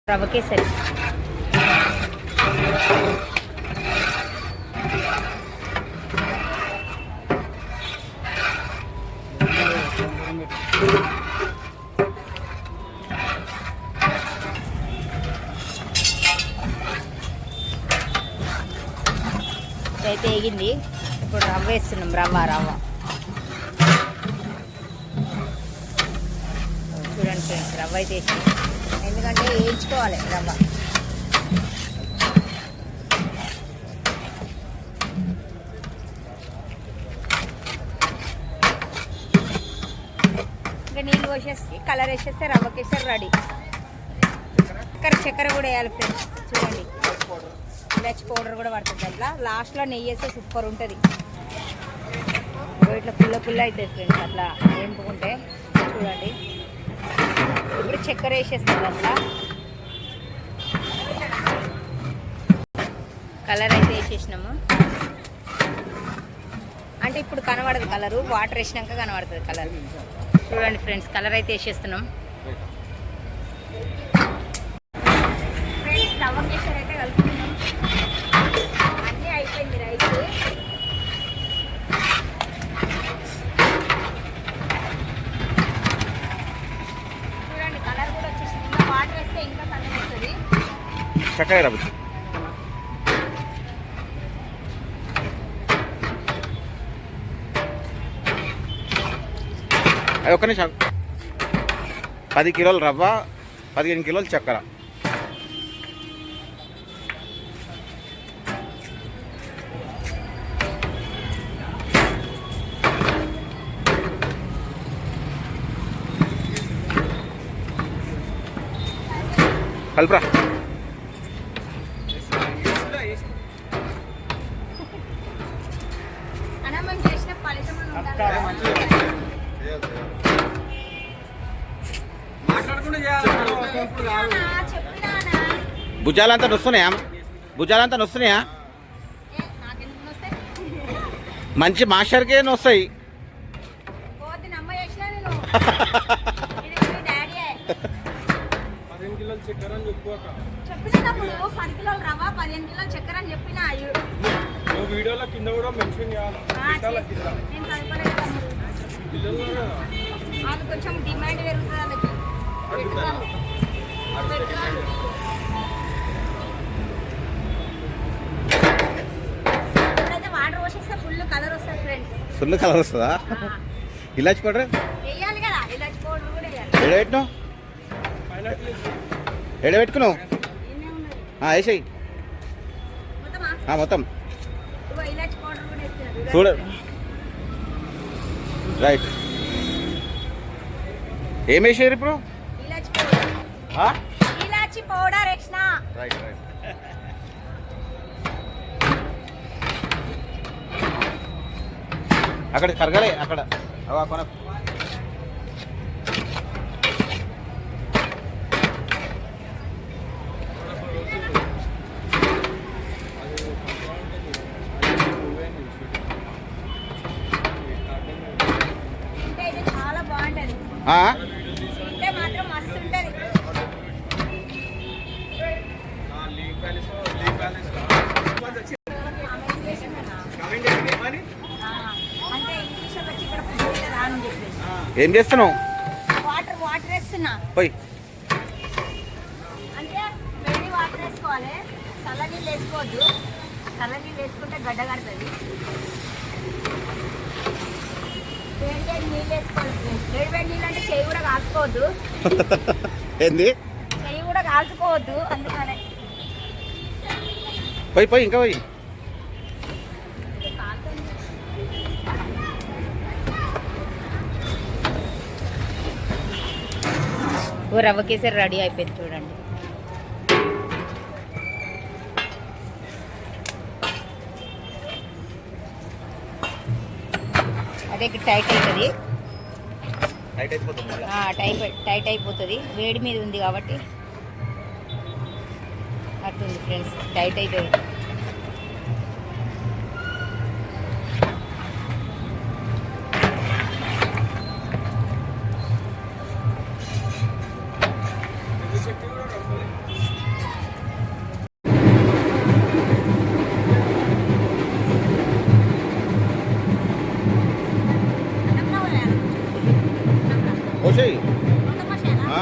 రవ్వ కేసరి అయితే ఎగింది. ఇప్పుడు రవ్వ వేస్తున్నాం. రవ్వ చూడండి ఫ్రెండ్స్, రవ్వ అయితే వేసి, ఎందుకంటే వేయించుకోవాలి రవ్వ. ఇంకా నీళ్ళు పోసేసి కలర్ వేసేస్తే రవ్వ కేసరి రెడీ. చక్కెర కూడా వేయాలి ఫ్రెండ్స్. చూడండి, ఇలాచి పౌడర్ కూడా పడుతుంది దాంట్లో. లాస్ట్లో నెయ్యి వేస్తే సూపర్ ఉంటుంది. ఇట్లా పుల్ల అవుతుంది ఫ్రెండ్స్ అట్లా వేపుకుంటే. చూడండి, ఇప్పుడు చక్కెర వేసేస్తాం దాంట్లో. కలర్ అయితే వేసేసినాము. అంటే ఇప్పుడు కనబడదు కలరు, వాటర్ వేసినాక కనబడుతుంది కలర్. చూడండి ఫ్రెండ్స్, కలర్ అయితే వేసేస్తున్నాం. ఫ్రెండ్స్, రవ్వ కేసరి అయితే కలుపుతున్నాం. అన్నీ అయిపోయింది రైస్. చూడండి, కలర్ కూడా వచ్చేసింది. ఇంకా వాటర్ వేస్తే ఇంకా కలర్ వస్తుంది. చక్కగా రావచ్చు. అది ఒక్క నిమిషం. 10 కిలోలు రవ్వ, 15 కిలోలు చక్కెర. కలుపురా. భుజాలంతా నొస్తున్నాయా? భుజాలంతా నొస్తున్నాయా? మంచి మాస్టర్కే నొస్తాయి. చెప్పినప్పుడు 10 కిలోలు రవ్వ, 15 కిలోలు చక్కెర అని చెప్పిన. వీడియోలో కింద కూడా మెన్షన్ చేయాలి. వాళ్ళకి కొంచెం డిమాండ్ పెరుగుతుంది. వాళ్ళకి ఇప్పుడైతే వాటర్ పోసేస్తే ఫుల్ కలర్ వస్తుంది ఫ్రెండ్స్. ఫుల్ కలర్ వస్తుందా? ఇలాచి పౌడర్ వేయాలి కదా. ఇలాచి పౌడర్ కూడా వేయాలి. ఎడబెట్టినావు? ఎడబెట్టుకున్నావు? వేసేయి మొత్తం. ఇలాచి పౌడర్ కూడా వేస్తున్నారు చూడ. రైట్. ఏం వేసారు ఇప్పుడు? ఇలాచి పౌడర్. ఇలాచి పౌడర్ వేసిన. Right right. అక్కడ కరగలే. అక్కడ కొన. చాలా బాగుంటది. తింటే మాత్రం మస్తు ఉంటది. అంటే ఇంగ్లీష్ వచ్చి ఇక్కడ ఫుడ్ రాను చెప్పేసి. ఏం చేస్తున్నావు? వాటర్ వేస్తున్నా. పోయి. అంటే వేడి వాటర్ వేసుకోవాలి, చల్ల నీళ్ళు వేసుకోవద్దు. చల్ల నీళ్ళు వేసుకుంటే గడ్డ కడుతుంది. వేడి నీళ్ళు వేసుకోవాలి. వేడి నీళ్ళు అంటే చెయ్యి కూడా కాల్చుకోవద్దు. ఏంది? చెయ్యి కూడా కాల్చుకోవద్దు. అందుకనే పోయి ఇంకా పోయి. రవ్వ కేసరి రెడీ అయిపోయింది. చూడండి, అదే టైట్ అవుతుంది. టైట్ అయిపోతుంది. వేడి మీద ఉంది కాబట్టి అట్టుంది ఫ్రెండ్స్. టైట్ అవుతుంది. పోసేయి మొత్తం పోసేయాలా?